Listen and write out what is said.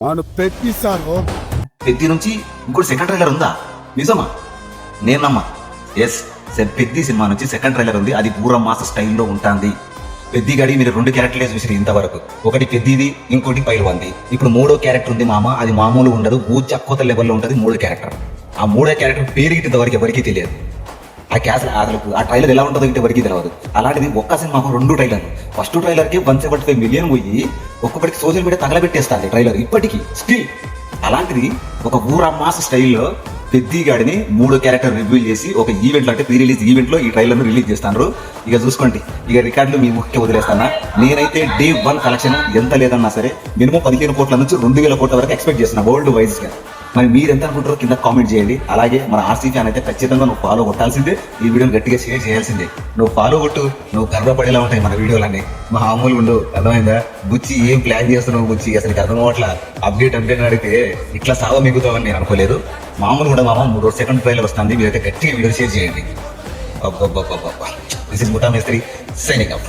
అవును పెట్టిస్తాను. పెద్ది నుంచి ఇంకోటి సెకండ్ ట్రైలర్ ఉందా? నిజమా? నేను నమ్మా. ఎస్, పెద్ది సినిమా నుంచి సెకండ్ ట్రైలర్ ఉంది. అది పూర మాస స్టైల్లో ఉంటుంది. పెద్ది గడి మీరు 2 క్యారెక్టర్లే చూసిరు ఇంతవరకు. ఒకటి పెద్దిది, ఇంకోటి పైల్వాన్ది. ఇప్పుడు 3వ క్యారెక్టర్ ఉంది మామ. అది మామూలు ఉండదు, ఊచ అక్కోత లెవెల్లో ఉంటుంది 3వ క్యారెక్టర్. ఆ 3వ క్యారెక్టర్ పేరు గిట్ట ఇంతవరకు ఎవరికి తెలియదు. ఆ క్యాసల్ అసలు ఆ ట్రైలర్ ఎలా ఉంటుందో ఇంటి ఎవరికి తెలియదు. అలాంటిది ఒక్క సినిమాకు 2 ట్రైలర్లు. ఫస్ట్ ట్రైలర్కి 175 మిలియన్ పోయి ఒక్కొక్కటికి సోషల్ మీడియా తగలబెట్టేస్తుంది ట్రైలర్ ఇప్పటికీ స్టిల్. అలాంటిది ఒక ఊర మాస్ స్టైల్లో పెద్ది గాడిని 3వ క్యారెక్టర్ రివీల్ చేసి ఒక ఈవెంట్లో, అంటే ప్రీ రిలీజ్ ఈవెంట్లో ఈ ట్రైలర్ను రిలీజ్ చేస్తాను. ఇక చూసుకోండి, ఇక రికార్డులు మీ ముఖ్య వదిలేస్తానా. నేనైతే డే 1 కలెక్షన్ ఎంత లేదన్నా సరే మినిమం 15 కోట్ల నుంచి 2000 కోట్ల వరకు ఎక్స్పెక్ట్ చేస్తున్నా వరల్డ్ వైజ్గా. మరి మీరు ఎంత అనుకుంటారో కింద కామెంట్ చేయండి. అలాగే మన ఆర్సీ ఫ్యాన్ అయితే ఖచ్చితంగా నువ్వు ఫాలో కొట్టాల్సిందే, ఈ వీడియోని గట్టిగా షేర్ చేయాల్సిందే. నువ్వు ఫాలో కొట్టు, నువ్వు గర్వపడేలా ఉంటాయి మన వీడియోలన్నీ. మా మామూలు ఉండు, అర్థమైందా? బుచ్చి ఏం ప్లాన్ చేస్తున్నావు బుచ్చి, అసలు అర్థం అవ్వట్లా. అప్డేట్ అడిగితే ఇట్లా సావ మిగుతావని నేను అనుకోలేదు. మామూలు కూడా మామ 3 సెకండ్ ట్రైలర్ వస్తుంది. మీరైతే గట్టిగా వీడియో షేర్ చేయండి. దిస్ ఇస్ ముఠా మేస్త్రి సైనింగ్ ఆఫ్.